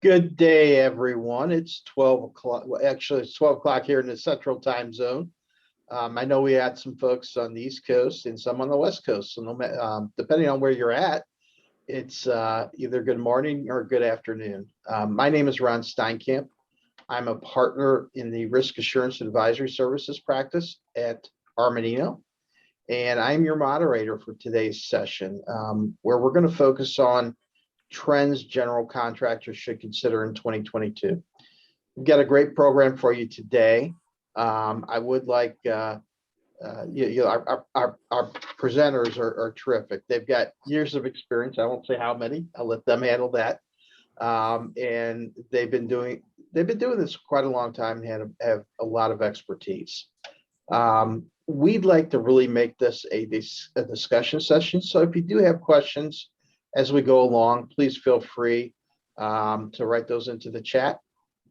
Good day, everyone. It's 12 o'clock. Well, actually, it's 12 o'clock here in the Central Time Zone. I know we had some folks on the East Coast and some on the West Coast. So, depending on where you're at, it's either good morning or good afternoon. My name is Ron Steinkamp. I'm a partner in the Risk Assurance Advisory Services practice at Armanino, and I'm your moderator for today's session, where we're going to focus on trends general contractors should consider in 2022. We've got a great program for you today. I would like, our presenters are terrific. They've got years of experience. I won't say how many. I'll let them handle that. And they've been doing this quite a long time and have a lot of expertise. We'd like to really make this a discussion session. So if you do have questions as we go along, please feel free to write those into the chat,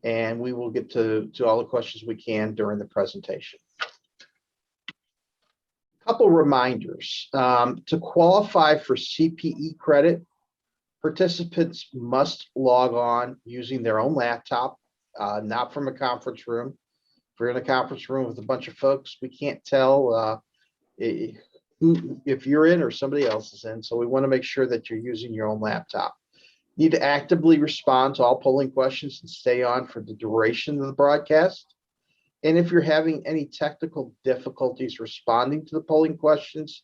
and we will get to all the questions we can during the presentation. A couple reminders. To qualify for CPE credit, participants must log on using their own laptop, not from a conference room. If you're in a conference room with a bunch of folks, we can't tell if you're in or somebody else is in. So we want to make sure that you're using your own laptop. You need to actively respond to all polling questions and stay on for the duration of the broadcast. And if you're having any technical difficulties responding to the polling questions,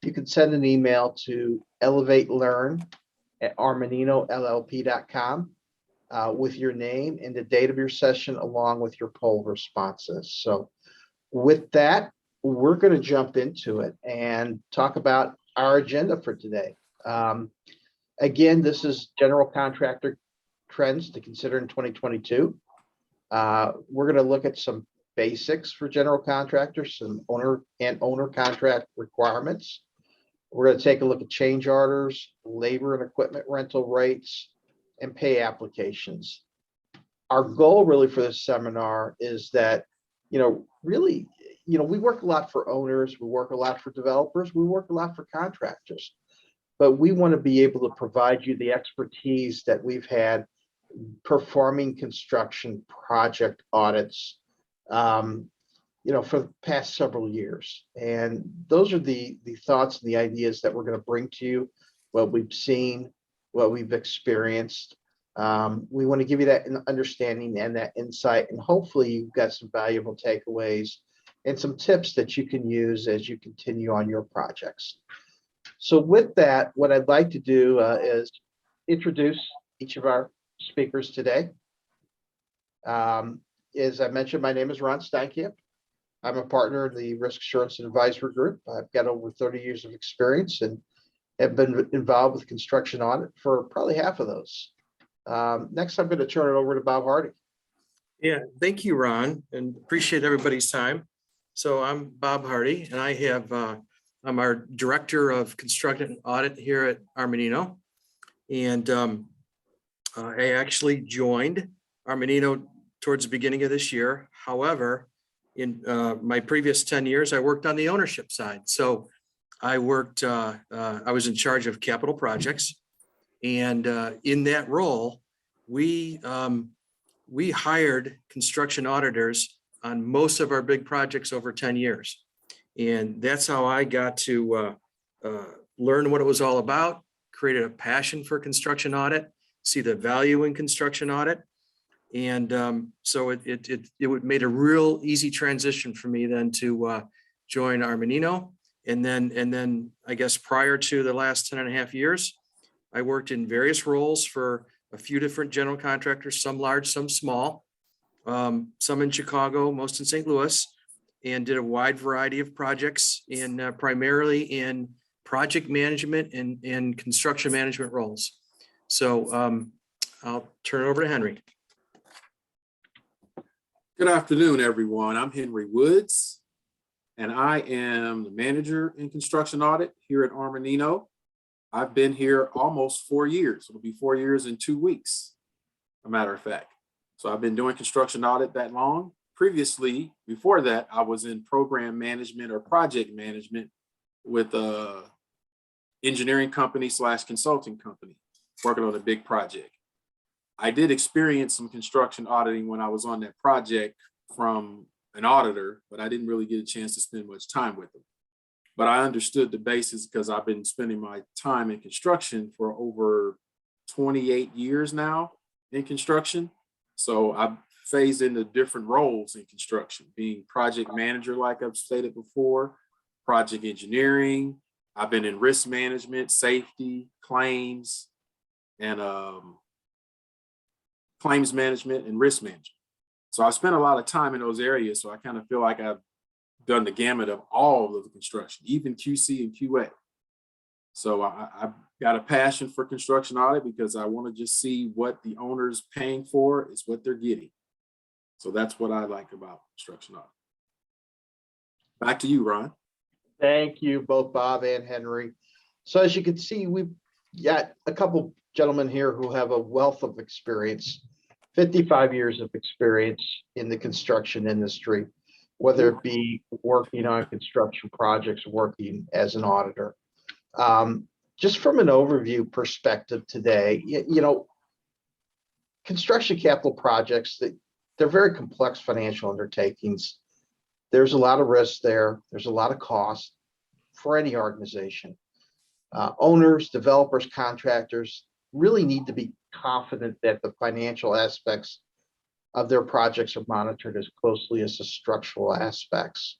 you can send an email to elevatelearn@armaninolllp.com with your name and the date of your session along with your poll responses. So with that, we're going to jump into it and talk about our agenda for today. Again, this is general contractor trends to consider in 2022. We're going to look at some basics for general contractors, some owner contract requirements. We're going to take a look at change orders, labor and equipment rental rates, and pay applications. Our goal really for this seminar is that, really, we work a lot for owners, we work a lot for developers, we work a lot for contractors, but we want to be able to provide you the expertise that we've had performing construction project audits, for the past several years. And those are the thoughts and the ideas that we're going to bring to you, what we've seen, what we've experienced. We want to give you that understanding and that insight, and hopefully you've got some valuable takeaways and some tips that you can use as you continue on your projects. So with that, what I'd like to do is introduce each of our speakers today. As I mentioned, my name is Ron Steinkamp. I'm a partner in the Risk Assurance and Advisory Group. I've got over 30 years of experience and have been involved with construction audit for probably half of those. Next, I'm going to turn it over to Bob Hardy. Yeah, thank you, Ron, and appreciate everybody's time. So I'm Bob Hardy, and I'm our Director of Construction Audit here at Armanino. And I actually joined Armanino towards the beginning of this year. However, in my previous 10 years, I worked on the ownership side. So I worked, I was in charge of capital projects. And in that role, we hired construction auditors on most of our big projects over 10 years. And that's how I got to learn what it was all about, created a passion for construction audit, see the value in construction audit. And so it made a real easy transition for me then to join Armanino. And then I guess prior to the last 10 and a half years, I worked in various roles for a few different general contractors, some large, some small, some in Chicago, most in St. Louis, and did a wide variety of projects primarily in project management and construction management roles. So I'll turn it over to Henry. Good afternoon, everyone. I'm Henry Woods, and I am the manager in construction audit here at Armanino. I've been here almost 4 years. It'll be 4 years in 2 weeks, a matter of fact. So I've been doing construction audit that long. Previously, before that, I was in program management or project management with a engineering company / consulting company working on a big project. I did experience some construction auditing when I was on that project from an auditor, but I didn't really get a chance to spend much time with them. But I understood the basis because I've been spending my time in construction for over 28 years now in construction. So I've phased into different roles in construction, being project manager, like I've stated before, project engineering. I've been in risk management, safety, claims, and claims management and risk management. So I spent a lot of time in those areas. So I kind of feel like I've done the gamut of all of the construction, even QC and QA. So I've got a passion for construction audit because I want to just see what the owner's paying for is what they're getting. So that's what I like about construction audit. Back to you, Ron. Thank you, both Bob and Henry. So as you can see, we've got a couple gentlemen here who have a wealth of experience, 55 years of experience in the construction industry, whether it be working on construction projects, working as an auditor. Just from an overview perspective today, you know, construction capital projects, they're very complex financial undertakings. There's a lot of risk there. There's a lot of cost for any organization. Owners, developers, contractors really need to be confident that the financial aspects of their projects are monitored as closely as the structural aspects.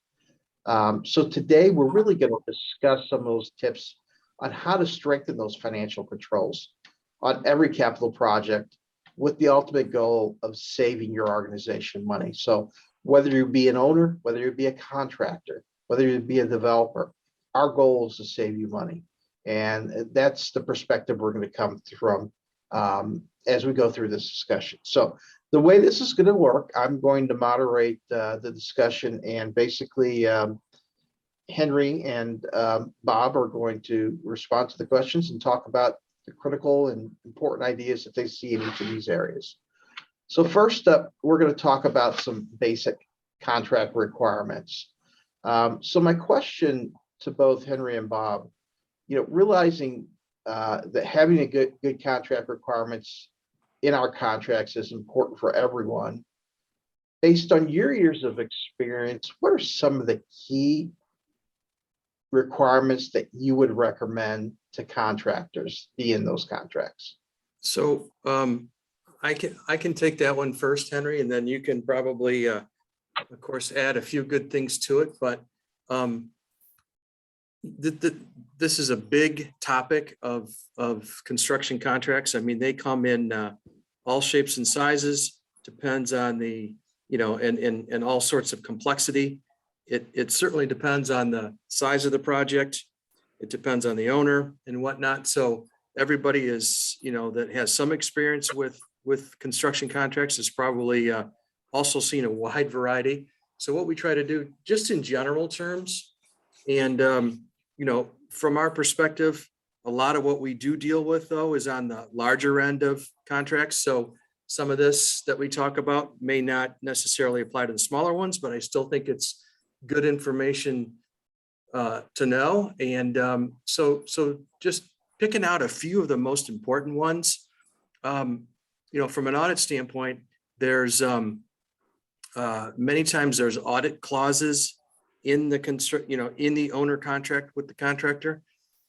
So today we're really going to discuss some of those tips on how to strengthen those financial controls on every capital project with the ultimate goal of saving your organization money. So whether you be an owner, whether you be a contractor, whether you be a developer, our goal is to save you money. And that's the perspective we're going to come from as we go through this discussion. So the way this is going to work, I'm going to moderate the discussion, and basically Henry and Bob are going to respond to the questions and talk about the critical and important ideas that they see in each of these areas. So first up, we're going to talk about some basic contract requirements. So my question to both Henry and Bob, you know, realizing that having a good contract requirements in our contracts is important for everyone. Based on your years of experience, what are some of the key requirements that you would recommend to contractors be in those contracts? So I can take that one first, Henry, and then you can probably, of course, add a few good things to it. But this is a big topic of construction contracts. I mean, they come in all shapes and sizes, depends on the, you know, and all sorts of complexity. It certainly depends on the size of the project. It depends on the owner and whatnot. So everybody is, you know, that has some experience with construction contracts is probably also seen a wide variety. So what we try to do, just in general terms, and you know, from our perspective, a lot of what we do deal with, though, is on the larger end of contracts. So some of this that we talk about may not necessarily apply to the smaller ones, but I still think it's good information to know. And so just picking out a few of the most important ones, you know, from an audit standpoint, there's many times there's audit clauses in the in the owner contract with the contractor.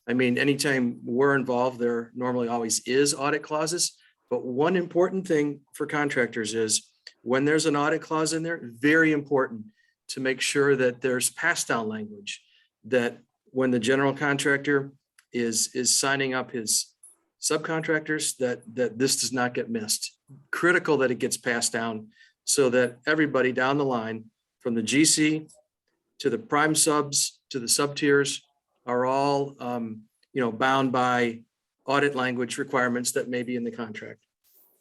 I mean, anytime we're involved, there normally always is audit clauses. But one important thing for contractors is when there's an audit clause in there, very important to make sure that there's pass down language, that when the general contractor is signing up his subcontractors, that this does not get missed. Critical that it gets passed down so that everybody down the line, from the GC to the prime subs to the sub tiers, are all you know, bound by audit language requirements that may be in the contract.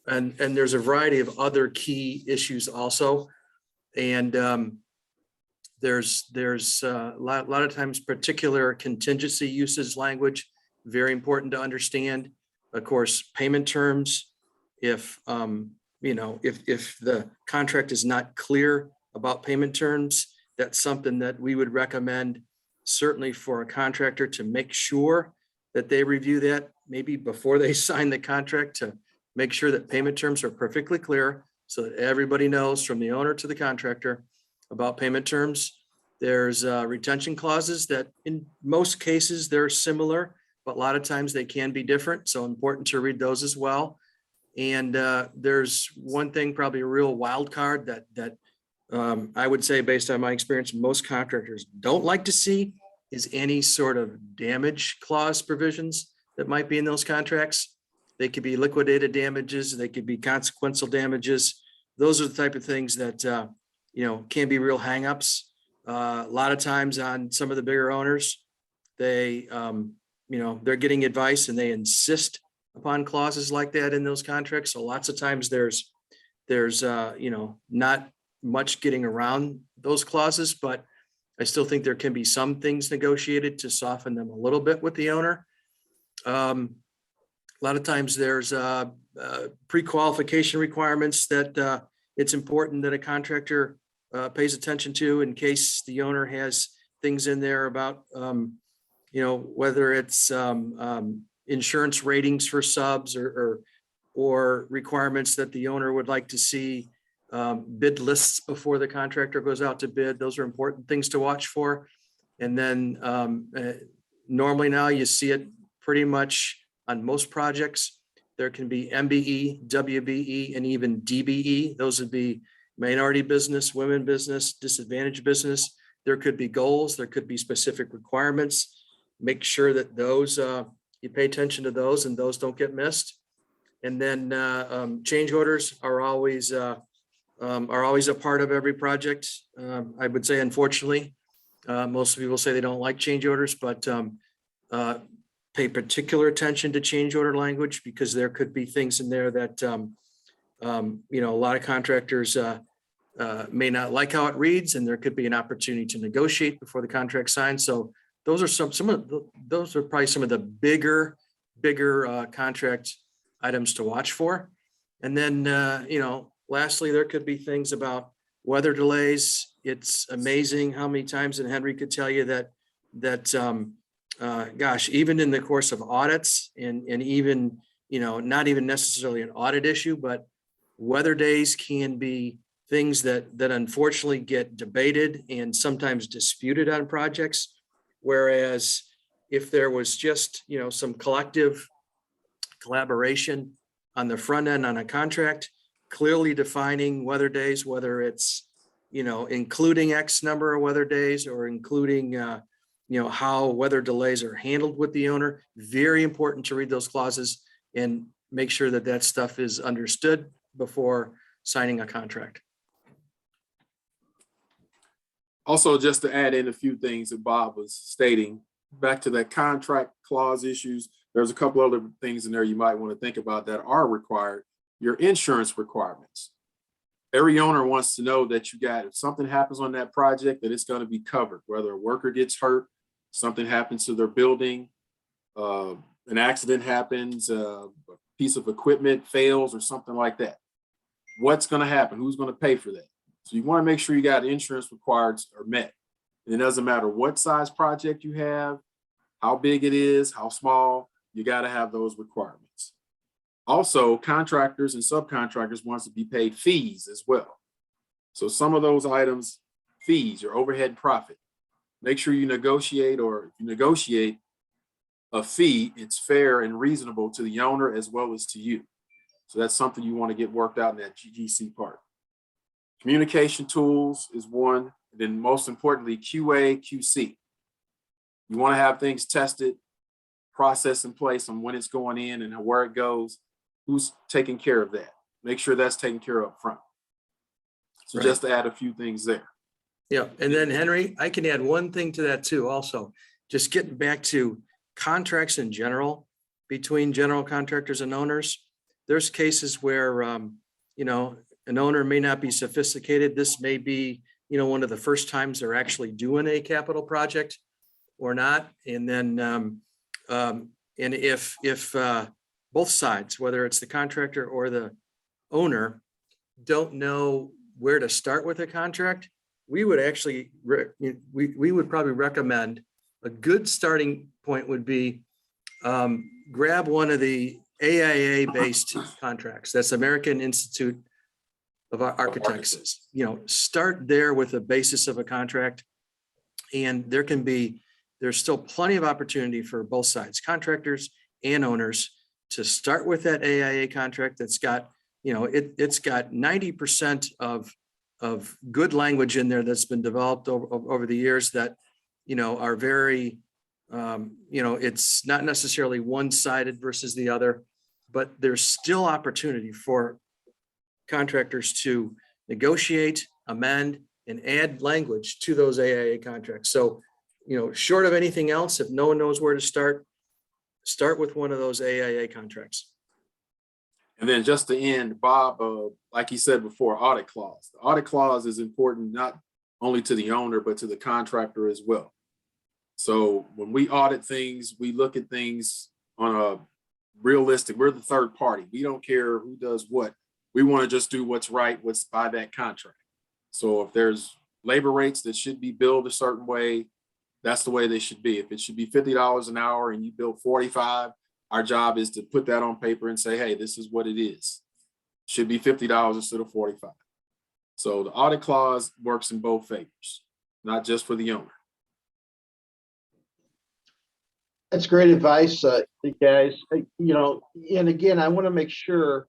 And there's a variety of other key issues also. And there's a lot of times particular contingency usage language, very important to understand. Of course, payment terms, if you know, if the contract is not clear about payment terms, that's something that we would recommend certainly for a contractor to make sure that they review that maybe before they sign the contract, to make sure that payment terms are perfectly clear so that everybody knows from the owner to the contractor about payment terms. There's retention clauses that in most cases they're similar, but a lot of times they can be different. So important to read those as well. And there's one thing, probably a real wild card that I would say, based on my experience, most contractors don't like to see is any sort of damage clause provisions that might be in those contracts. They could be liquidated damages, they could be consequential damages. Those are the type of things that can be real hangups. A lot of times on some of the bigger owners, they're getting advice and they insist upon clauses like that in those contracts. So lots of times there's not much getting around those clauses, but I still think there can be some things negotiated to soften them a little bit with the owner. A lot of times there's pre-qualification requirements that it's important that a contractor pays attention to in case the owner has things in there about, whether it's insurance ratings for subs or requirements that the owner would like to see, bid lists before the contractor goes out to bid. Those are important things to watch for. And then normally now you see it pretty much on most projects. There can be MBE, WBE, and even DBE. Those would be minority business, women business, disadvantaged business. There could be goals, there could be specific requirements. Make sure that those, you pay attention to those and those don't get missed. And then change orders are always a part of every project. I would say, unfortunately, most people say they don't like change orders, but pay particular attention to change order language, because there could be things in there that a lot of contractors may not like how it reads, and there could be an opportunity to negotiate before the contract signs. So those are those are probably some of the bigger contract items to watch for. And then lastly, there could be things about weather delays. It's amazing how many times, and Henry could tell you that gosh, even in the course of audits and even, not even necessarily an audit issue, but weather days can be things that unfortunately get debated and sometimes disputed on projects. Whereas if there was just, some collective collaboration on the front end on a contract, clearly defining weather days, whether it's, including X number of weather days or including, how weather delays are handled with the owner. Very important to read those clauses and make sure that that stuff is understood before signing a contract. Also, just to add in a few things that Bob was stating, back to that contract clause issues, there's a couple other things in there you might want to think about that are required. Your insurance requirements. Every owner wants to know that if something happens on that project, that it's going to be covered, whether a worker gets hurt, something happens to their building, an accident happens, a piece of equipment fails or something like that. What's going to happen? Who's going to pay for that? So you want to make sure you got insurance requirements are met. And it doesn't matter what size project you have, how big it is, how small, you got to have those requirements. Also, contractors and subcontractors wants to be paid fees as well. So some of those items, fees, your overhead profit, make sure you negotiate, or if you negotiate a fee, it's fair and reasonable to the owner as well as to you. So that's something you want to get worked out in that GGC part. Communication tools is one. And then most importantly, QA, QC. You want to have things tested, process in place on when it's going in and where it goes, who's taking care of that. Make sure that's taken care of up front. So just to add a few things there. Yeah, and then Henry, I can add one thing to that too also. Just getting back to contracts in general between general contractors and owners. There's cases where, an owner may not be sophisticated. This may be, one of the first times they're actually doing a capital project or not. And then, and if both sides, whether it's the contractor or the owner, don't know where to start with a contract, we would actually, we would probably recommend a good starting point would be grab one of the AIA-based contracts. That's American Institute of Architects. You know, start there with the basis of a contract, and there's still plenty of opportunity for both sides, contractors and owners, to start with that AIA contract that's got, you know, it's got 90% of good language in there that's been developed over the years that, you know, are very, you know, it's not necessarily one-sided versus the other, but there's still opportunity for contractors to negotiate, amend, and add language to those AIA contracts. So, you know, short of anything else, if no one knows where to start with one of those AIA contracts. And then just to end, Bob, like you said before, audit clause. The audit clause is important not only to the owner, but to the contractor as well. So when we audit things, we look at things on a realistic, we're the third party. We don't care who does what. We want to just do what's right, what's by that contract. So if there's labor rates that should be billed a certain way, that's the way they should be. If it should be $50 an hour and you bill 45, our job is to put that on paper and say, hey, this is what it is. Should be $50 instead of 45. So the audit clause works in both favors, not just for the owner. That's great advice, guys. You know, and again, I want to make sure,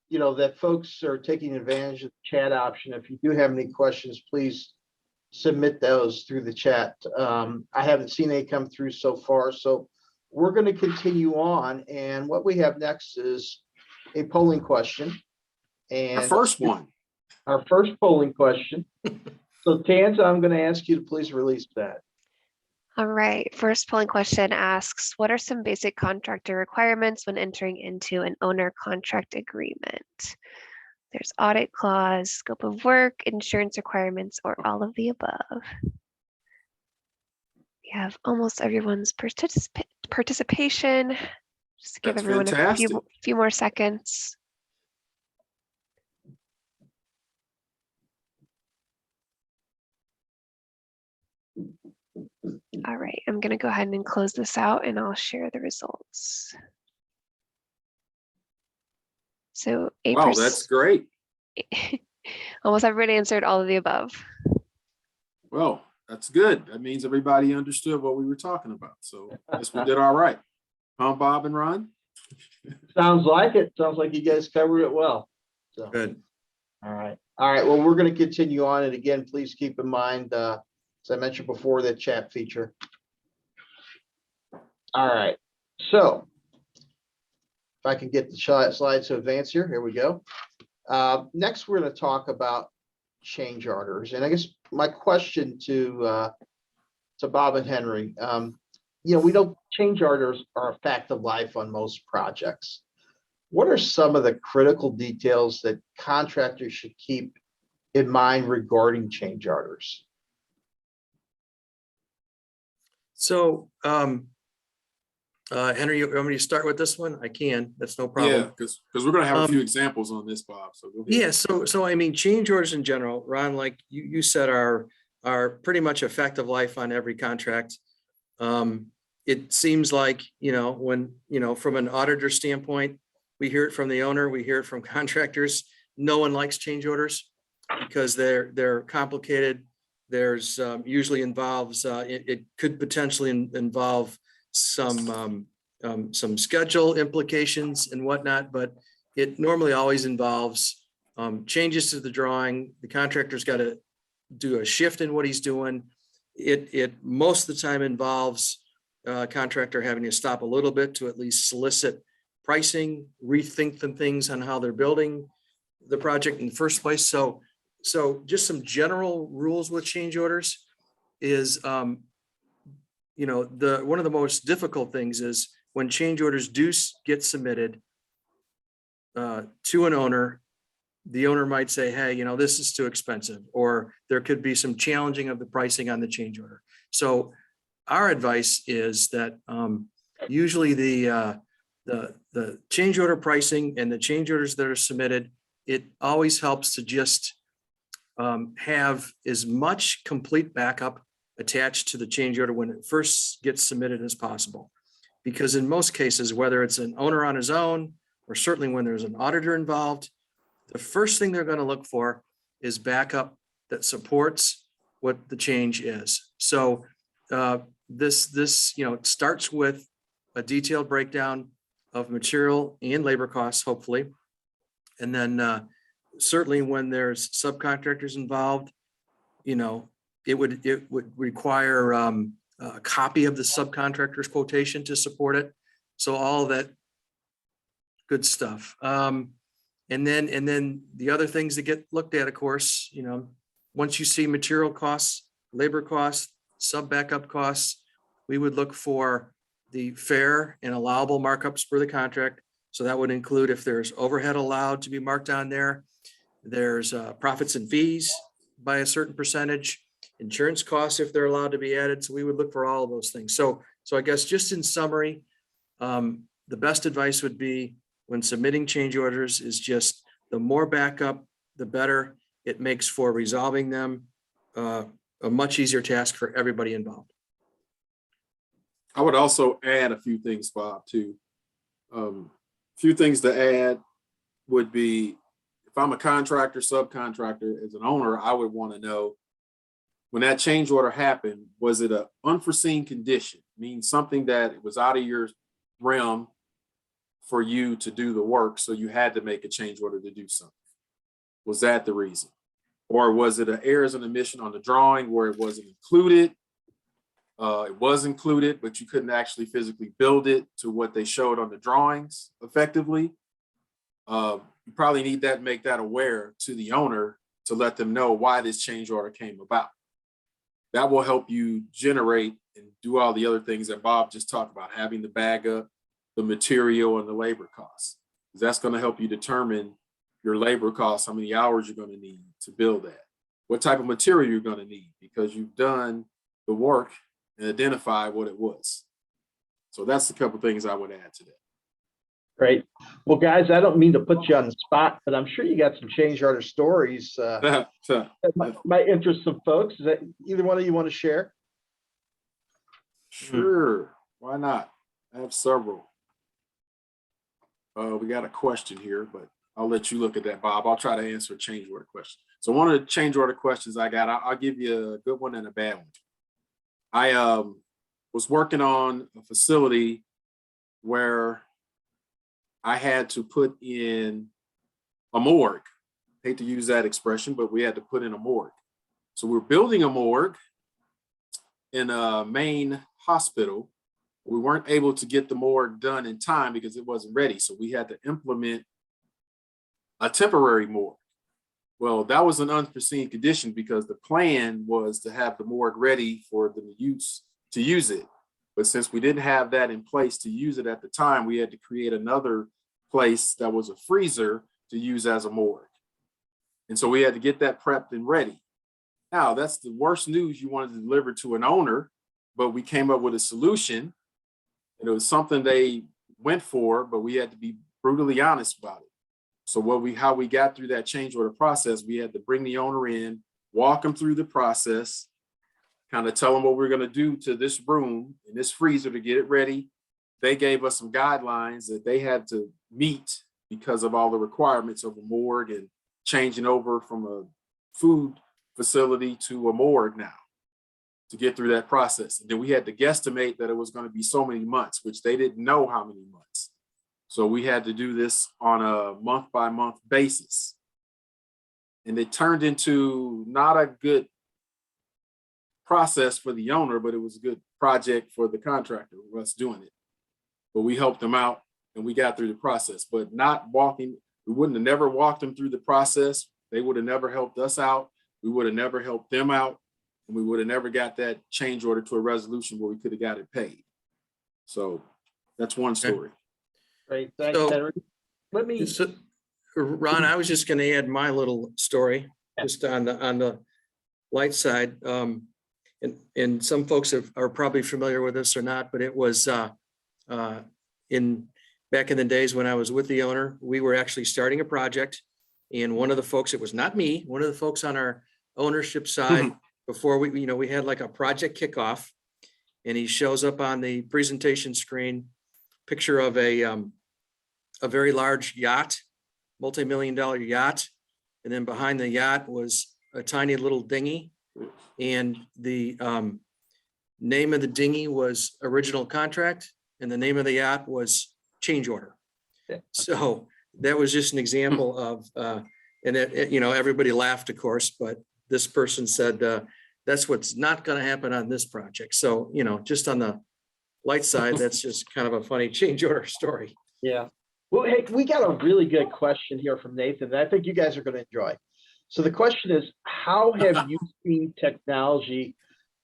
you know, that folks are taking advantage of the chat option. If you do have any questions, please submit those through the chat. I haven't seen any come through so far, so we're going to continue on. And what we have next is a polling question. And Our first one. Our first polling question. So Tanza, I'm going to ask you to please release that. All right, first polling question asks, what are some basic contractor requirements when entering into an owner contract agreement? There's audit clause, scope of work, insurance requirements, or all of the above. We have almost everyone's participation. Just to give That's everyone a fantastic. few more seconds. All right, I'm going to go ahead and close this out and I'll share the results. So 8%. Wow, that's great. Almost everybody answered all of the above. Well, that's good. That means everybody understood what we were talking about. So I guess we did all right. Huh, Bob and Ron? Sounds like it. Sounds like you guys covered it well. So Good. all right. All right. Well, we're going to continue on. And again, please keep in mind, as I mentioned before, the chat feature. All right. So if I can get the slides to advance here, here we go. Next, we're going to talk about change orders. And I guess my question to Bob and Henry, you know, we know change orders are a fact of life on most projects. What are some of the critical details that contractors should keep in mind regarding change orders? So, Henry, you want me to start with this one? I can. That's no Yeah, problem. because we're going to have a few examples on this, Bob. So go ahead. Yeah. So I mean, change orders in general, Ron, like you said, are pretty much a fact of life on every contract. It seems like, you know, when, you know, from an auditor standpoint, we hear it from the owner, we hear it from contractors. No one likes change orders because they're complicated. There's usually involves, it could potentially involve some schedule implications and whatnot, but it normally always involves changes to the drawing. The contractor's got to do a shift in what he's doing. It most of the time involves contractor having to stop a little bit to at least solicit pricing, rethink some things on how they're building the project in the first place. So just some general rules with change orders is, you know, one of the most difficult things is when change orders do get submitted to an owner, the owner might say, hey, you know, this is too expensive, or there could be some challenging of the pricing on the change order. So our advice is that usually the change order pricing and the change orders that are submitted, it always helps to just have as much complete backup attached to the change order when it first gets submitted as possible. Because in most cases, whether it's an owner on his own, or certainly when there's an auditor involved, the first thing they're going to look for is backup that supports what the change is. So this it starts with a detailed breakdown of material and labor costs, hopefully. And then certainly when there's subcontractors involved, it would require a copy of the subcontractor's quotation to support it. So all that good stuff. And then the other things that get looked at, of course, once you see material costs, labor costs, sub backup costs, we would look for the fair and allowable markups for the contract. So that would include if there's overhead allowed to be marked on there, there's profits and fees by a certain percentage, insurance costs if they're allowed to be added. So we would look for all of those things. So I guess just in summary, the best advice would be when submitting change orders is just the more backup, the better. It makes for resolving them a much easier task for everybody involved. I would also add a few things, Bob, too. A few things to add would be, if I'm a contractor, subcontractor, as an owner, I would want to know when that change order happened, was it an unforeseen condition? Means something that was out of your realm for you to do the work, so you had to make a change order to do something. Was that the reason? Or was it an errors and omission on the drawing where it wasn't included? It was included, but you couldn't actually physically build it to what they showed on the drawings effectively. You probably need that, make that aware to the owner to let them know why this change order came about. That will help you generate and do all the other things that Bob just talked about, having the bag up, the material and the labor costs. That's going to help you determine your labor costs, how many hours you're going to need to build that, what type of material you're going to need, because you've done the work and identified what it was. So that's a couple of things I would add to that. Great. Well, guys, I don't mean to put you on the spot, but I'm sure you got some change order stories that might interest some folks. Is that either one of you want to share? Sure. Why not? I have several. We got a question here, but I'll let you look at that, Bob. I'll try to answer a change order question. So one of the change order questions I got, I'll give you a good one and a bad one. I was working on a facility where I had to put in a morgue. Hate to use that expression, but we had to put in a morgue. So we're building a morgue in a main hospital. We weren't able to get the morgue done in time because it wasn't ready. So we had to implement a temporary morgue. Well, that was an unforeseen condition because the plan was to have the morgue ready for the use to use it. But since we didn't have that in place to use it at the time, we had to create another place that was a freezer to use as a morgue. And so we had to get that prepped and ready. Now, that's the worst news you wanted to deliver to an owner, but we came up with a solution. And it was something they went for, but we had to be brutally honest about it. So how we got through that change order process, we had to bring the owner in, walk them through the process, kind of tell them what we're going to do to this room and this freezer to get it ready. They gave us some guidelines that they had to meet because of all the requirements of a morgue and changing over from a food facility to a morgue now to get through that process. And then we had to guesstimate that it was going to be so many months, which they didn't know how many months. So we had to do this on a month-by-month basis. And it turned into not a good process for the owner, but it was a good project for the contractor, us doing it. But we helped them out and we got through the process, but not walking. We wouldn't have never walked them through the process. They would have never helped us out. We would have never helped them out. And we would have never got that change order to a resolution where we could have got it paid. So that's one story. Great. Thanks, Henry. Let me. Ron, I was just going to add my little story just on the light side. And some folks are probably familiar with this or not, but it was back in the days when I was with the owner, we were actually starting a project. And one of the folks, it was not me, one of the folks on our ownership side, before we had like a project kickoff, and he shows up on the presentation screen picture of a very large yacht, multi-million-dollar yacht. And then behind the yacht was a tiny little dinghy. And the name of the dinghy was original contract, and the name of the yacht was change order. Yeah. So that was just an example of, and everybody laughed, of course, but this person said, that's what's not going to happen on this project. So, just on the light side, that's just kind of a funny change order story. Yeah. Well, hey, we got a really good question here from Nathan that I think you guys are going to enjoy. So the question is, how have you seen technology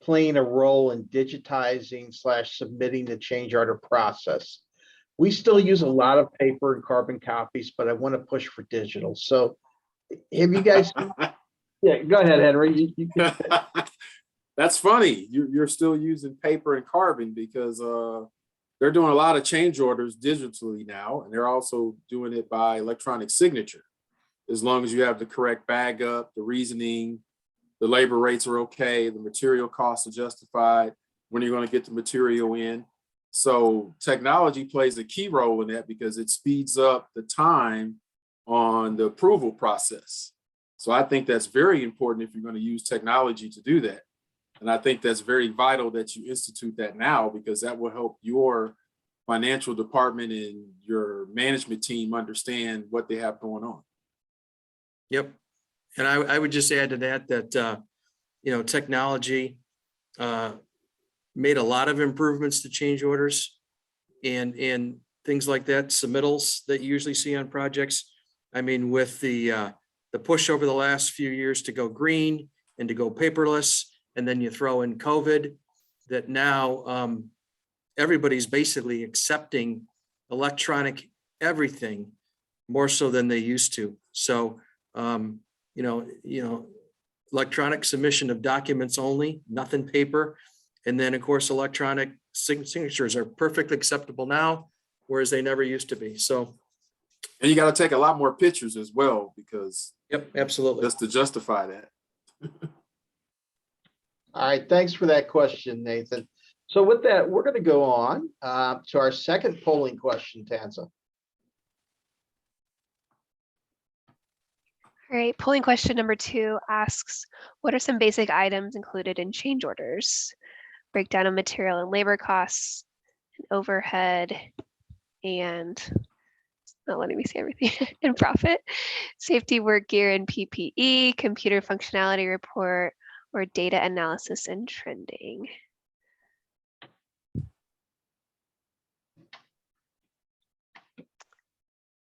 playing a role in digitizing / submitting the change order process? We still use a lot of paper and carbon copies, but I want to push for digital. So have you guys? Yeah, go ahead, Henry. That's funny. You're still using paper and carbon because they're doing a lot of change orders digitally now, and they're also doing it by electronic signature. As long as you have the correct bag up, the reasoning, the labor rates are okay, the material costs are justified, when you're going to get the material in. So technology plays a key role in that because it speeds up the time on the approval process. So I think that's very important if you're going to use technology to do that. And I think that's very vital that you institute that now, because that will help your financial department and your management team understand what they have going on. Yep. And I would just add to that, technology made a lot of improvements to change orders and things like that, submittals that you usually see on projects. I mean, with the push over the last few years to go green and to go paperless, and then you throw in COVID, that now everybody's basically accepting electronic everything more so than they used to. So, electronic submission of documents only, nothing paper. And then, of course, electronic signatures are perfectly acceptable now, whereas they never used to be. So, and you got to take a lot more pictures as well, because yep, absolutely. just to justify that. All right, thanks for that question, Nathan. So with that, we're going to go on to our second polling question, Tanza. All right, polling question number 2 asks, what are some basic items included in change orders? Breakdown of material and labor costs, and overhead, and it's not letting me see everything, and profit, safety work gear and PPE, computer functionality report, or data analysis and trending.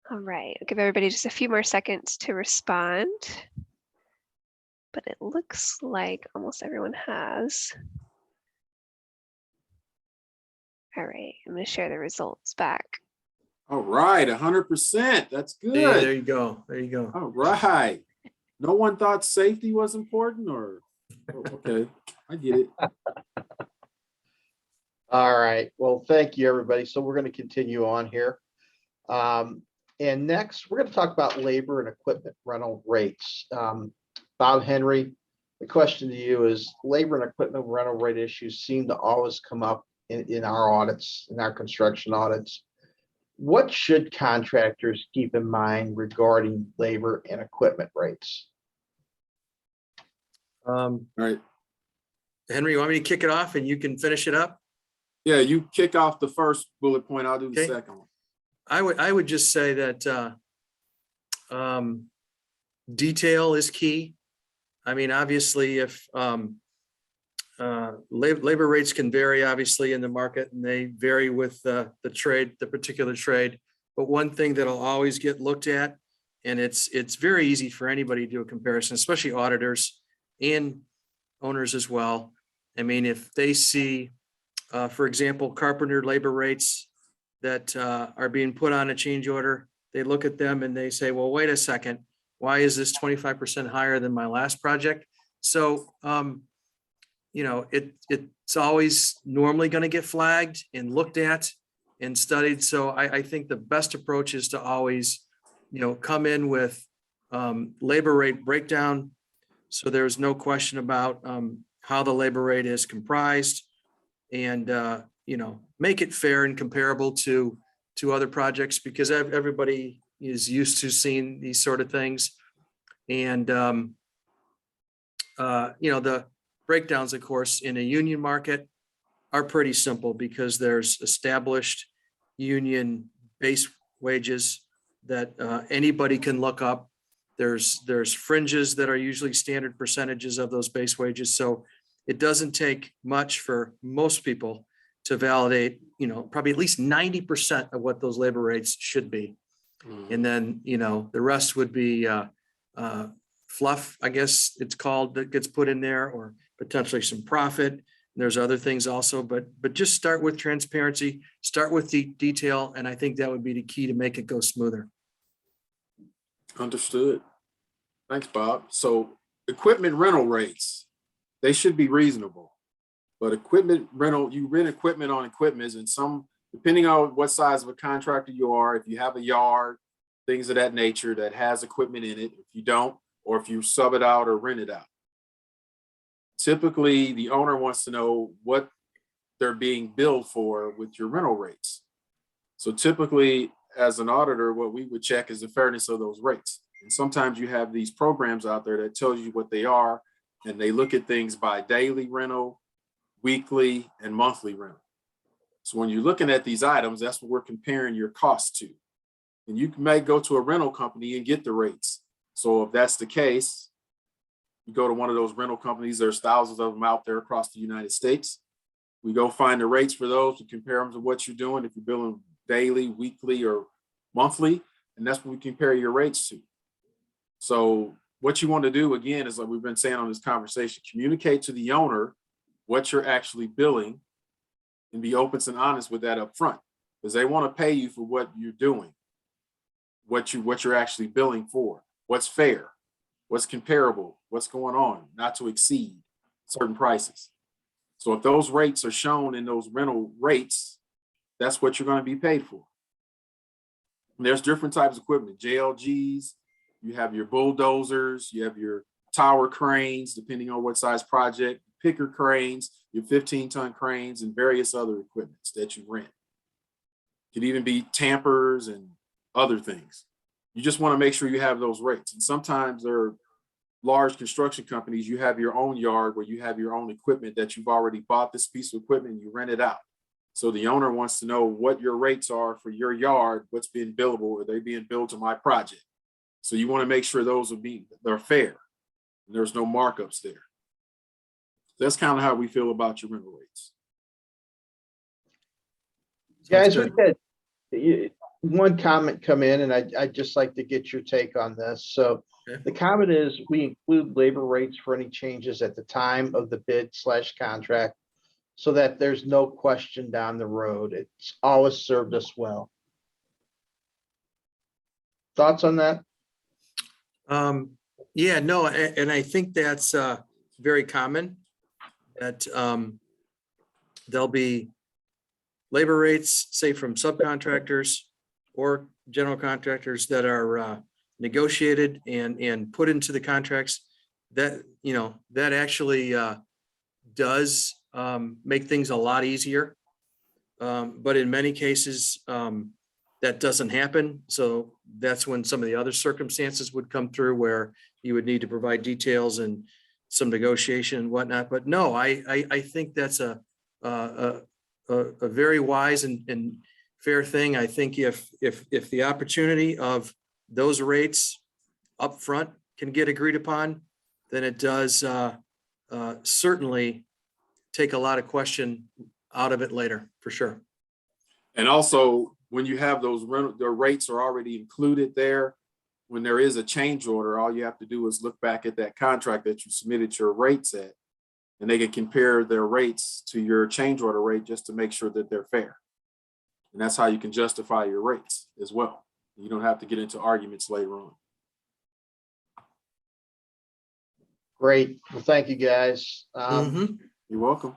All right, I'll give everybody just a few more seconds to respond. But it looks like almost everyone has. All right, I'm going to share the results back. All right, 100%. That's good. Yeah, there you go. There you go. All right. No one thought safety was important, or okay, I get it. All right, well, thank you, everybody. So we're going to continue on here. And next, we're going to talk about labor and equipment rental rates. Bob Henry, the question to you is, labor and equipment rental rate issues seem to always come up in our audits, in our construction audits. What should contractors keep in mind regarding labor and equipment rates? All right. Henry, you want me to kick it off and you can finish it up? Yeah, you kick off the first bullet point. I'll do the Okay. second one. I would just say that detail is key. I mean, obviously, if labor rates can vary, obviously, in the market, and they vary with the trade, the particular trade. But one thing that'll always get looked at, and it's very easy for anybody to do a comparison, especially auditors and owners as well. I mean, if they see, for example, carpenter labor rates that are being put on a change order, they look at them and they say, well, wait a second, why is this 25% higher than my last project? So, it's always normally going to get flagged and looked at and studied. So I think the best approach is to always, come in with labor rate breakdown. So there's no question about how the labor rate is comprised, and, make it fair and comparable to to other projects because everybody is used to seeing these sort of things. And, the breakdowns, of course, in a union market are pretty simple because there's established union base wages that anybody can look up. There's fringes that are usually standard percentages of those base wages. So it doesn't take much for most people to validate, probably at least 90% of what those labor rates should be. And then, the rest would be fluff, I guess it's called, that gets put in there, or potentially some profit. And there's other things also, but just start with transparency, start with the detail. And I think that would be the key to make it go smoother. Understood. Thanks, Bob. So equipment rental rates, they should be reasonable. But equipment rental, you rent equipment on equipment, and some, depending on what size of a contractor you are, if you have a yard, things of that nature that has equipment in it, if you don't, or if you sub it out or rent it out. Typically, the owner wants to know what they're being billed for with your rental rates. So typically, as an auditor, what we would check is the fairness of those rates. And sometimes you have these programs out there that tells you what they are, and they look at things by daily rental, weekly, and monthly rental. So when you're looking at these items, that's what we're comparing your costs to. And you may go to a rental company and get the rates. So if that's the case, you go to one of those rental companies, there's thousands of them out there across the United States. We go find the rates for those, to compare them to what you're doing, if you're billing daily, weekly, or monthly, and that's what we compare your rates to. So what you want to do, again, is like we've been saying on this conversation, communicate to the owner what you're actually billing and be open and honest with that up front, because they want to pay you for what you're doing, what you're actually billing for, what's fair, what's comparable, what's going on, not to exceed certain prices. So if those rates are shown in those rental rates, that's what you're going to be paid for. And there's different types of equipment, JLGs, you have your bulldozers, you have your tower cranes, depending on what size project, picker cranes, your 15-ton cranes, and various other equipments that you rent. It could even be tampers and other things. You just want to make sure you have those rates. And sometimes there are large construction companies, you have your own yard where you have your own equipment that you've already bought this piece of equipment and you rent it out. So the owner wants to know what your rates are for your yard, what's being billable, are they being billed to my project? So you want to make sure they're fair and there's no markups there. That's kind of how we feel about your rental rates. Guys, we had one comment come in, and I'd just like to get your take on this. So okay. The comment is, we include labor rates for any changes at the time of the bid/contract so that there's no question down the road. It's always served us well. Thoughts on that? Yeah, no, and I think that's very common, that there'll be labor rates, say from subcontractors or general contractors, that are negotiated and put into the contracts. That, that actually does make things a lot easier. But in many cases, that doesn't happen. So that's when some of the other circumstances would come through, where you would need to provide details and some negotiation and whatnot. But no, I think that's a very wise and fair thing. I think if the opportunity of those rates up front can get agreed upon, then it does certainly take a lot of question out of it later, for sure. And also, when you have the rates are already included there, when there is a change order, all you have to do is look back at that contract that you submitted your rates at, and they can compare their rates to your change order rate just to make sure that they're fair. And that's how you can justify your rates as well. You don't have to get into arguments later on. Great. Well, thank you, guys. You're welcome.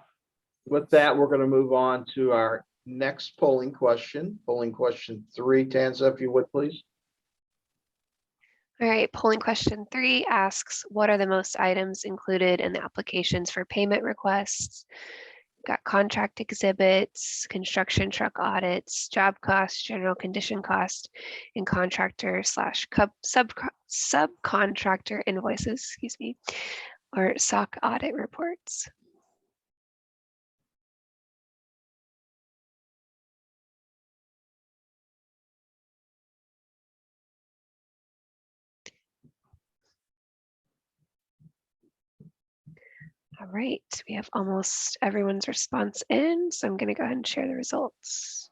With that, we're going to move on to our next polling question. Polling question 3, Tanza, if you would, please. All right, polling question 3 asks, what are the most items included in the applications for payment requests? got contract exhibits, construction truck audits, job costs, general condition cost, and contractor slash subcontractor invoices, excuse me, or SOC audit reports. All right, we have almost everyone's response in, so I'm going to go ahead and share the results.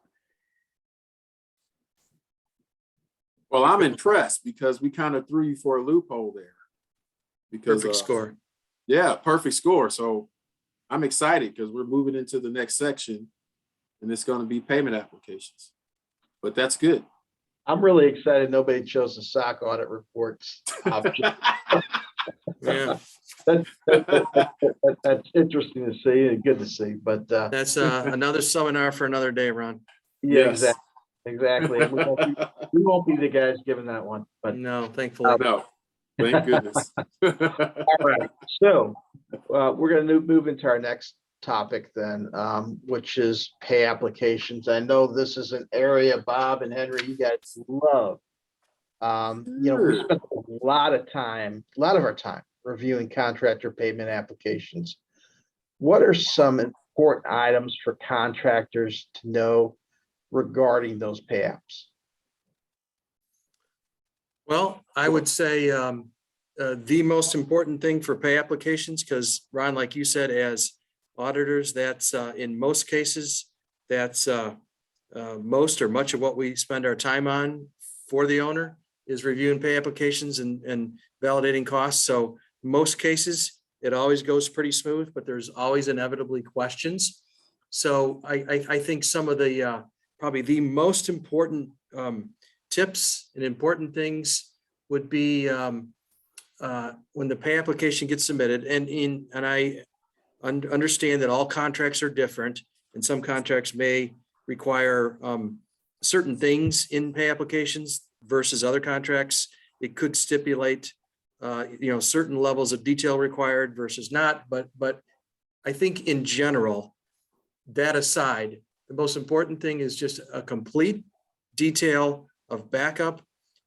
Well, I'm impressed because we kind of threw you for a loophole there. Because Perfect score. Yeah, perfect score. So I'm excited because we're moving into the next section and it's going to be payment applications. But that's good. I'm really excited nobody chose the SOC audit reports. Yeah, That's interesting to see and good to see, but that's another seminar for another day, Ron. yeah, Yes. exactly. And we won't be the guys giving that one, but No, thankfully. No, thank goodness. all right. So we're going to move into our next topic then, which is pay applications. I know this is an area, Bob and Henry, you guys love. You know, we Sure. spent a lot of our time reviewing contractor payment applications. What are some important items for contractors to know regarding those pay apps? Well, I would say the most important thing for pay applications, because Ron, like you said, as auditors, that's in most cases, that's most or much of what we spend our time on for the owner is reviewing pay applications and validating costs. So most cases, it always goes pretty smooth, but there's always inevitably questions. So I think some of the probably the most important tips and important things would be when the pay application gets submitted, and I understand that all contracts are different, and some contracts may require certain things in pay applications versus other contracts. It could stipulate certain levels of detail required versus not, but I think in general, that aside, the most important thing is just a complete detail of backup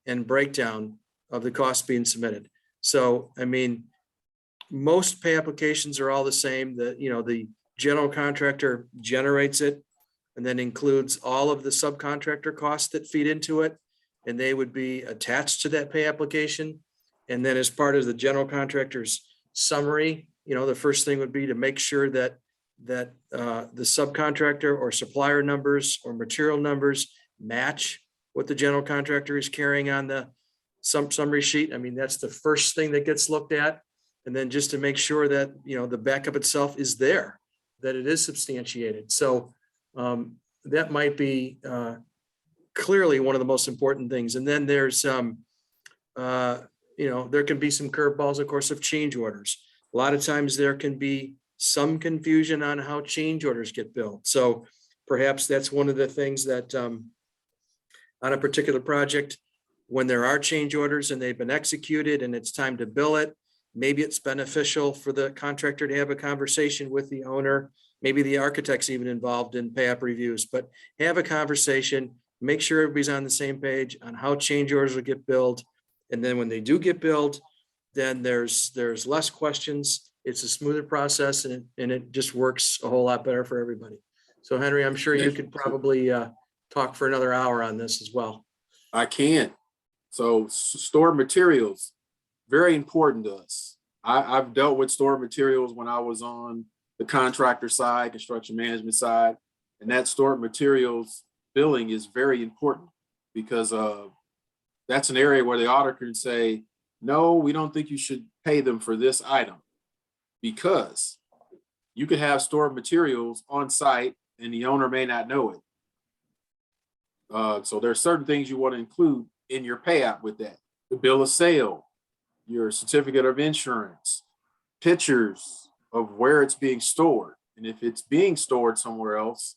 and breakdown of the costs being submitted. So, I mean, most pay applications are all the same. The general contractor generates it and then includes all of the subcontractor costs that feed into it, and they would be attached to that pay application. And then as part of the general contractor's summary, the first thing would be to make sure that the subcontractor or supplier numbers or material numbers match what the general contractor is carrying on the summary sheet. I mean, that's the first thing that gets looked at. And then just to make sure that, the backup itself is there, that it is substantiated. So that might be clearly one of the most important things. And then there's there can be some curveballs, of course, of change orders. A lot of times there can be some confusion on how change orders get billed. So perhaps that's one of the things that on a particular project, when there are change orders and they've been executed and it's time to bill it, maybe it's beneficial for the contractor to have a conversation with the owner. Maybe the architect's even involved in pay app reviews, but have a conversation, make sure everybody's on the same page on how change orders will get billed. And then when they do get billed, then there's less questions. It's a smoother process, and it just works a whole lot better for everybody. So Henry, I'm sure you could probably talk for another hour on this as well. I can. So stored materials, very important to us. I've dealt with stored materials when I was on the contractor side, construction management side, and that stored materials billing is very important because that's an area where the auditor can say, no, we don't think you should pay them for this item, because you could have stored materials on site and the owner may not know it. So there are certain things you want to include in your pay app with that. The bill of sale, your certificate of insurance, pictures of where it's being stored. And if it's being stored somewhere else,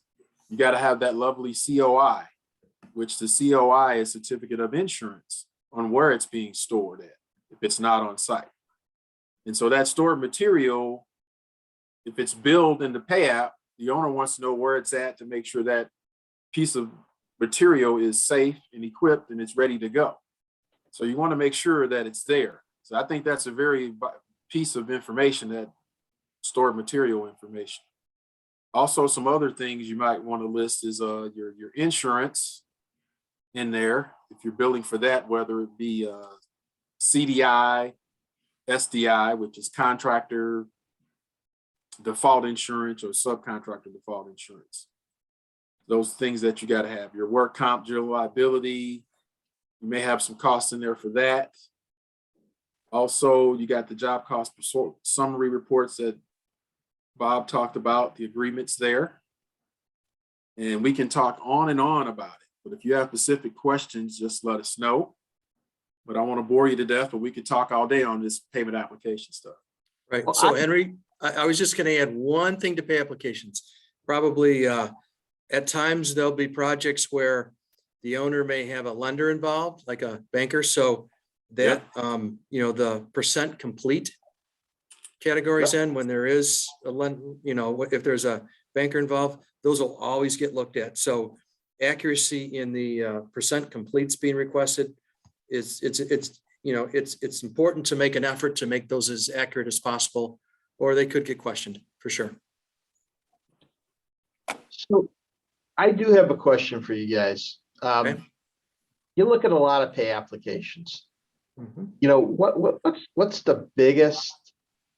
you got to have that lovely COI, which the COI is certificate of insurance on where it's being stored at, if it's not on site. And so that stored material, if it's billed in the pay app, the owner wants to know where it's at to make sure that piece of material is safe and equipped and it's ready to go. So you want to make sure that it's there. So I think that's a very piece of information, that stored material information. Also, some other things you might want to list is your insurance in there. If you're building for that, whether it be CDI, SDI, which is contractor default insurance, or subcontractor default insurance. Those things that you got to have. Your work comp, general liability, you may have some costs in there for that. Also, you got the job cost summary reports that Bob talked about, the agreements there. And we can talk on and on about it. But if you have specific questions, just let us know. But I want to bore you to death, but we could talk all day on this payment application stuff. Right. Well, So Henry, I was just going to add one thing to pay applications. Probably at times there'll be projects where the owner may have a lender involved, like a banker. So that, the percent complete categories in when there is a if there's a banker involved, those will always get looked at. So accuracy in the percent completes being requested is it's important to make an effort to make those as accurate as possible, or they could get questioned for sure. So I do have a question for you guys. Okay. You look at a lot of pay applications. Mhm. You know, what's the biggest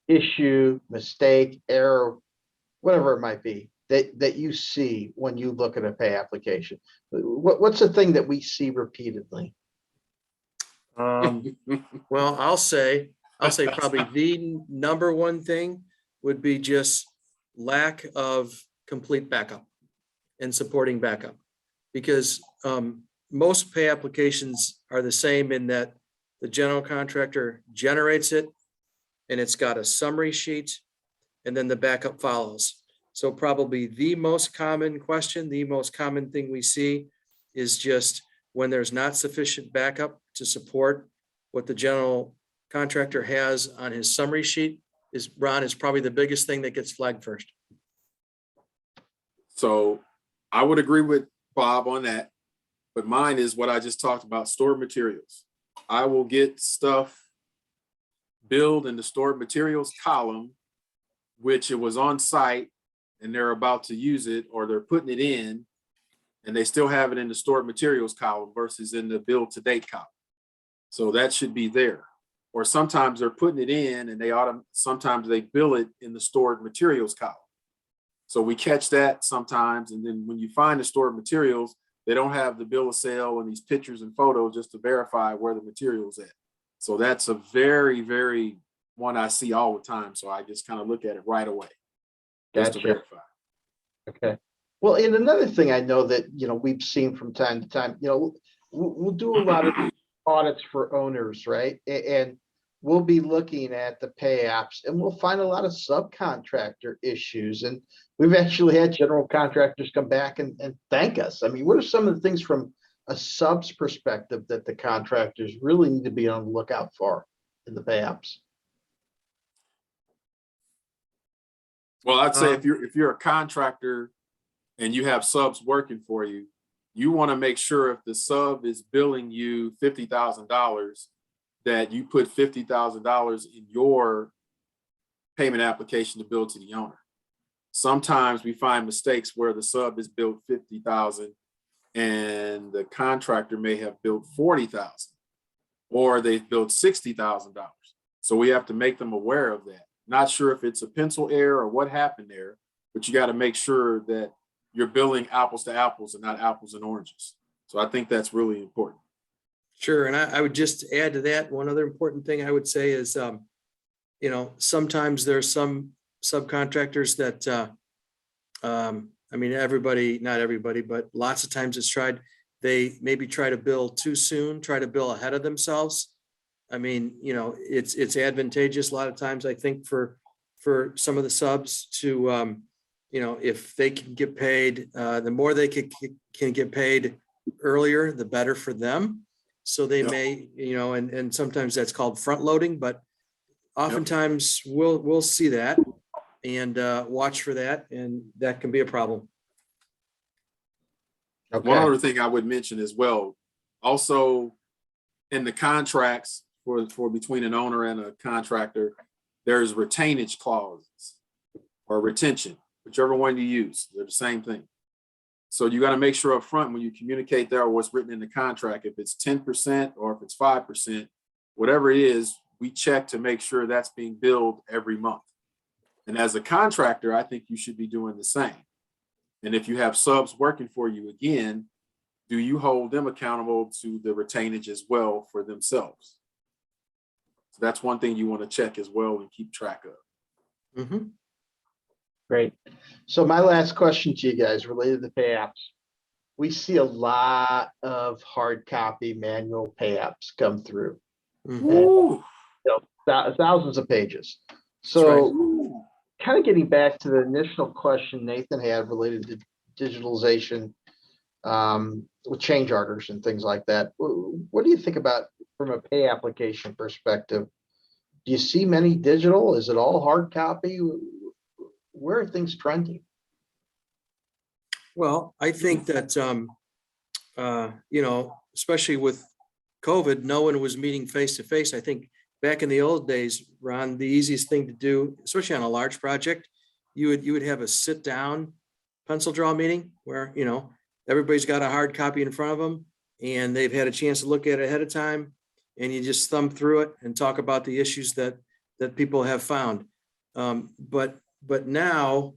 issue, mistake, error, whatever it might be, that you see when you look at a pay application? What's the thing that we see repeatedly? Well, I'll say probably the number one thing would be just lack of complete backup and supporting backup, because most pay applications are the same in that the general contractor generates it and it's got a summary sheet and then the backup follows. So probably the most common question, the most common thing we see is just when there's not sufficient backup to support what the general contractor has on his summary sheet, is probably the biggest thing that gets flagged first. So I would agree with Bob on that, but mine is what I just talked about, stored materials. I will get stuff billed in the stored materials column, which it was on site and they're about to use it, or they're putting it in and they still have it in the stored materials column versus in the bill to date column. So that should be there. Or sometimes they're putting it in and sometimes they bill it in the stored materials column. So we catch that sometimes. And then when you find the stored materials, they don't have the bill of sale and these pictures and photos just to verify where the material's at. So that's a very, very one I see all the time. So I just kind of look at it right away. Just to Gotcha. verify. Okay. Well, and another thing I know that, we've seen from time to time, we'll do a lot of audits for owners, right? And we'll be looking at the pay apps and we'll find a lot of subcontractor issues. And we've actually had general contractors come back and thank us. I mean, what are some of the things from a subs perspective that the contractors really need to be on the lookout for in the pay apps? Well, I'd say if you're a contractor and you have subs working for you, you want to make sure if the sub is billing you $50,000, that you put $50,000 in your payment application to bill to the owner. Sometimes we find mistakes where the sub is billed $50,000 and the contractor may have billed $40,000, or they've billed $60,000. So we have to make them aware of that. Not sure if it's a pencil error or what happened there, but you got to make sure that you're billing apples to apples and not apples and oranges. So I think that's really important. Sure. And I would just add to that, one other important thing I would say is, sometimes there's some subcontractors that, not everybody, but lots of times they maybe try to bill too soon, try to bill ahead of themselves. I mean, it's advantageous a lot of times, I think, for some of the subs to, if they can get paid, the more they can get paid earlier, the better for them. So they may, and sometimes that's called front loading, but oftentimes we'll see that. and watch for that, and that can be a problem. One Okay, other thing I would mention as well, also in the contracts for between an owner and a contractor, there's retainage clauses or retention, whichever one you use, they're the same thing. So you got to make sure up front when you communicate there what's written in the contract, if it's 10% or if it's 5%, whatever it is, we check to make sure that's being billed every month. And as a contractor, I think you should be doing the same. And if you have subs working for you again, do you hold them accountable to the retainage as well for themselves? So that's one thing you want to check as well and keep track of. Mhm. great. So my last question to you guys related to pay apps. We see a lot of hard copy manual pay apps come through, Mhm. Ooh, thousands of pages. right. So kind of getting back to the initial question Nathan had related to digitalization with change orders and things like that. What do you think about from a pay application perspective? Do you see many digital? Is it all hard copy? Where are things trending? Well, I think that, especially with COVID, no one was meeting face to face. I think back in the old days, Ron, the easiest thing to do, especially on a large project, you would have a sit down pencil draw meeting where, everybody's got a hard copy in front of them and they've had a chance to look at it ahead of time. And you just thumb through it and talk about the issues that people have found. But now,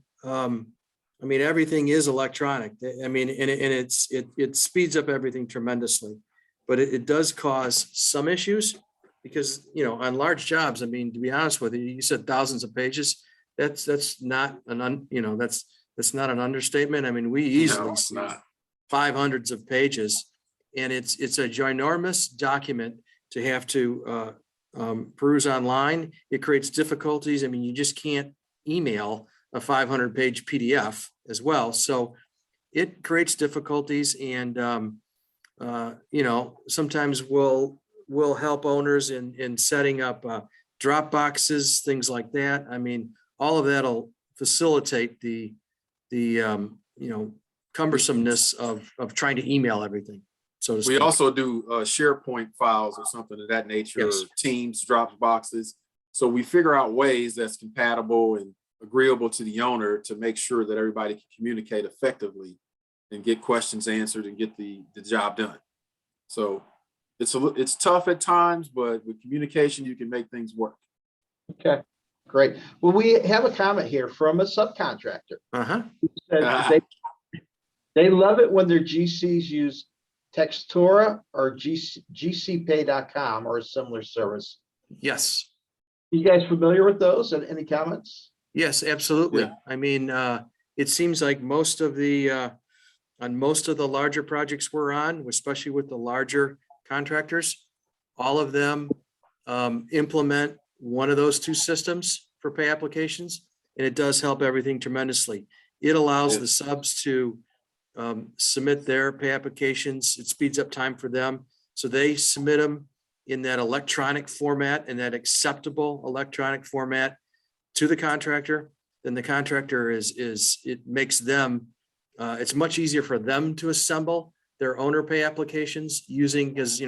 everything is electronic. And it speeds up everything tremendously, but it does cause some issues because, on large jobs, to be honest with you, you said thousands of pages. That's not that's not an understatement. We easily see 500s of pages, and it's a ginormous document to have to peruse online. It creates difficulties. You just can't email a 500-page PDF as well. So it creates difficulties, and sometimes we'll help owners in setting up drop boxes, things like that. All of that'll facilitate the cumbersomeness of trying to email everything. So to we speak. also do SharePoint files or something of that nature, Yes. or Teams, Dropboxes. So we figure out ways that's compatible and agreeable to the owner to make sure that everybody can communicate effectively and get questions answered and get the job done. So it's tough at times, but with communication, you can make things work. Okay, great. Well, we have a comment here from a subcontractor. Uh-huh. Says that they love it when their GCs use Textura or GCPay.com or a similar service. Yes. You guys familiar with those? And any comments? Yes, absolutely. Yeah. It seems like most of the larger projects we're on, especially with the larger contractors, all of them implement one of those two systems for pay applications, and it does help everything tremendously. It allows the subs to submit their pay applications. It speeds up time for them. So they submit them in that electronic format, in that acceptable electronic format to the contractor. Then the contractor it makes them, it's much easier for them to assemble their owner pay applications using, because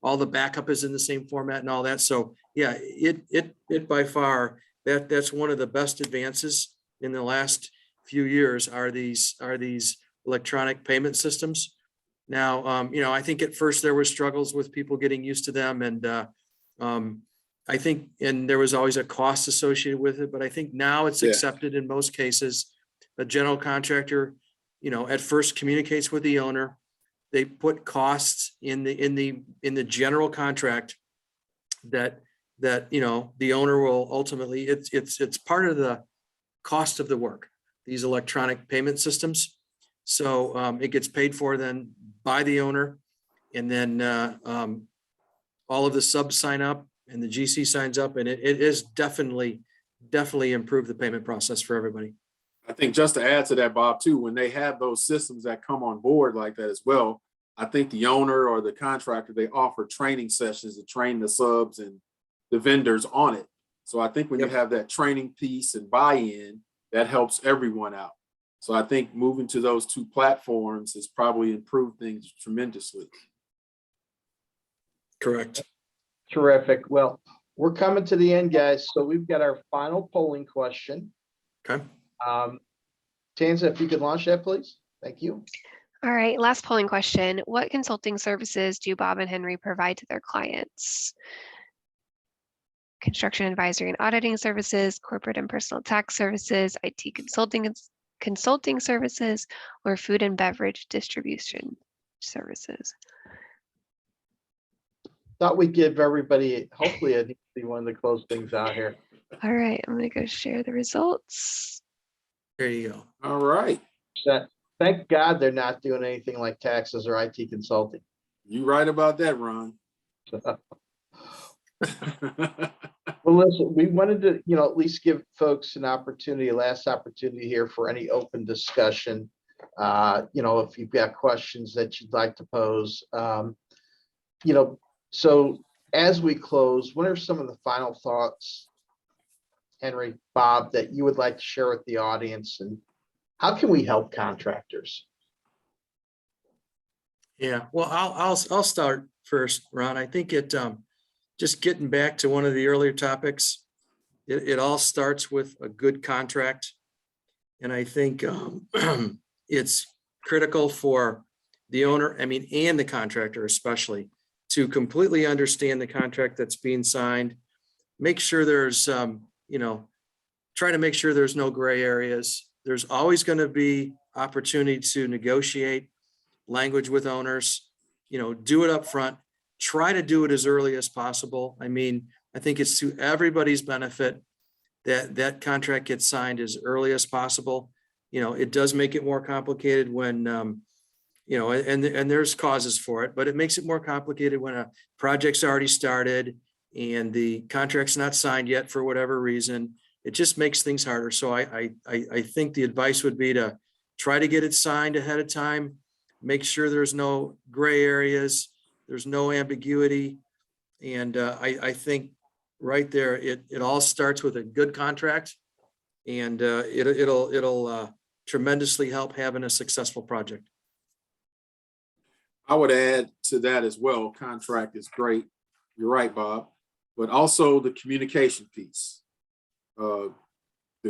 all the backup is in the same format and all that. So yeah, it by far, that's one of the best advances in the last few years are these electronic payment systems. Now, I think at first there were struggles with people getting used to them, and I think, and there was always a cost associated with it, but I think now it's accepted in most cases. A general contractor, at first communicates with the owner. They put costs in the general contract that the owner will ultimately, it's part of the cost of the work, these electronic payment systems. So it gets paid for then by the owner, and then all of the subs sign up and the GC signs up, and it is definitely improved the payment process for everybody. I think just to add to that, Bob, too, when they have those systems that come on board like that as well, I think the owner or the contractor, they offer training sessions to train the subs and the vendors on it. So I think when you Yep. have that training piece and buy-in, that helps everyone out. So I think moving to those two platforms has probably improved things tremendously. Correct. Terrific. Well, we're coming to the end, guys. So we've got our final polling question. Okay. Tanza, if you could launch that, please. Thank you. All right, last polling question. What consulting services do Bob and Henry provide to their clients? Construction advisory and auditing services, corporate and personal tax services, IT consulting services, or food and beverage distribution services? Thought we'd give everybody, hopefully, an easy one to close things out here. All right, I'm gonna go share the results. There you go. All right. Thank God they're not doing anything like taxes or IT consulting. You right about that, Ron. Well, listen, we wanted to, at least give folks an opportunity, a last opportunity here for any open discussion. If you've got questions that you'd like to pose, so as we close, what are some of the final thoughts, Henry, Bob, that you would like to share with the audience, and how can we help contractors? Yeah, well, I'll start first, Ron. I think just getting back to one of the earlier topics, it all starts with a good contract. And I think it's critical for the owner, and the contractor especially, to completely understand the contract that's being signed. Make sure there's, try to make sure there's no gray areas. There's always going to be opportunity to negotiate language with owners, do it up front. Try to do it as early as possible. I think it's to everybody's benefit that that contract gets signed as early as possible. It does make it more complicated when, and there's causes for it, but it makes it more complicated when a project's already started and the contract's not signed yet for whatever reason. It just makes things harder. So I think the advice would be to try to get it signed ahead of time. Make sure there's no gray areas. There's no ambiguity. And I think right there, it all starts with a good contract, and it'll tremendously help having a successful project. I would add to that as well. Contract is great. You're right, Bob, but also the communication piece. The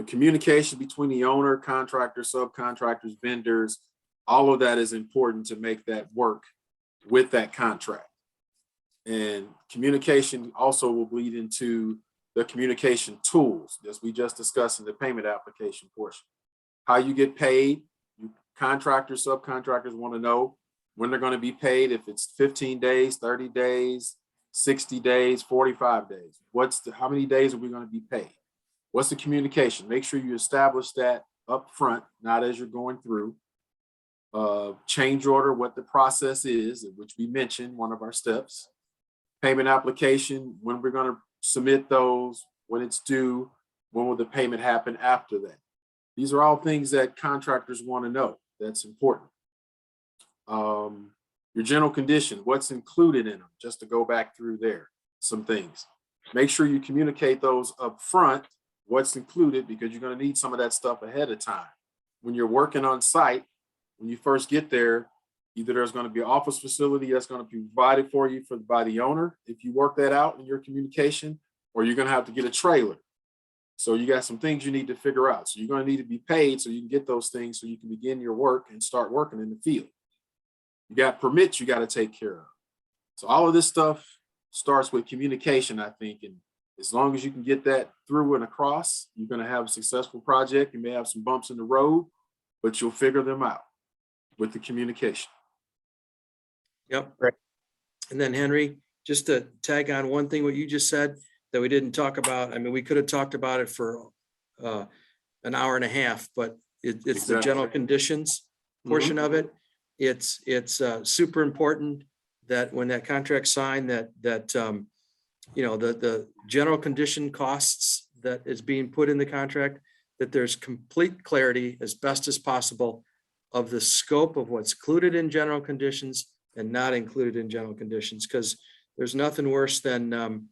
communication between the owner, contractor, subcontractors, vendors, all of that is important to make that work with that contract. And communication also will bleed into the communication tools, as we just discussed in the payment application portion. How you get paid, contractors, subcontractors want to know when they're going to be paid, if it's 15 days, 30 days, 60 days, 45 days. How many days are we going to be paid? What's the communication? Make sure you establish that up front, not as you're going through. Change order, what the process is, which we mentioned, one of our steps. Payment application, when we're going to submit those, when it's due, when will the payment happen after that? These are all things that contractors want to know. That's important. Your general condition, what's included in them, just to go back through there, some things. Make sure you communicate those up front, what's included, because you're going to need some of that stuff ahead of time. When you're working on site, when you first get there, either there's going to be an office facility that's going to be provided for you by the owner, if you work that out in your communication, or you're going to have to get a trailer. So you got some things you need to figure out. So you're going to need to be paid so you can get those things so you can begin your work and start working in the field. You got permits you got to take care of. So all of this stuff starts with communication, I think. And as long as you can get that through and across, you're going to have a successful project. You may have some bumps in the road, but you'll figure them out with the communication. Yep. Great. And then Henry, just to tag on one thing, what you just said that we didn't talk about. We could have talked about it for an hour and a half, but it's Exactly. the general conditions portion of it. It's super important that when that contract's signed, that the general condition costs that is being put in the contract, that there's complete clarity as best as possible of the scope of what's included in general conditions and not included in general conditions, because there's nothing worse than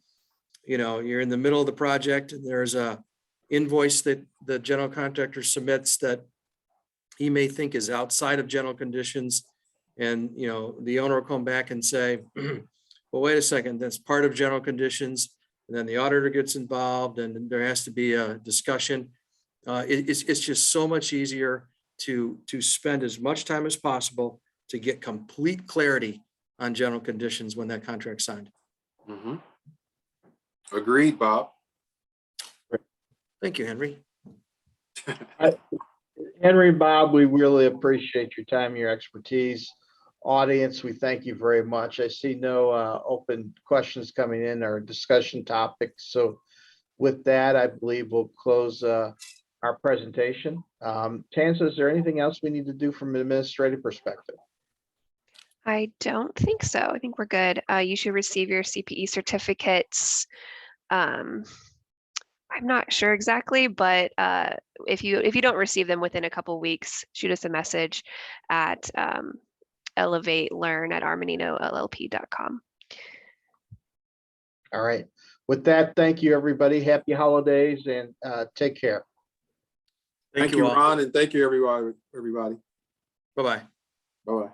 you're in the middle of the project and there's a invoice that the general contractor submits that he may think is outside of general conditions. And, the owner will come back and say, well, wait a second, that's part of general conditions. And then the auditor gets involved and there has to be a discussion. It's just so much easier to spend as much time as possible to get complete clarity on general conditions when that contract's signed. Mhm. Agreed, Bob. Thank you, Henry. Henry, Bob, we really appreciate your time, your expertise. Audience, we thank you very much. I see no open questions coming in or discussion topics. So with that, I believe we'll close our presentation. Tanza, is there anything else we need to do from an administrative perspective? I don't think so. I think we're good. You should receive your CPE certificates. I'm not sure exactly, but if you don't receive them within a couple weeks, shoot us a message at elevatelearn@armaninollp.com. All right. With that, thank you, everybody. Happy holidays and take care. Thank you, all. Ron, and thank you, everybody. Bye-bye. Bye-bye.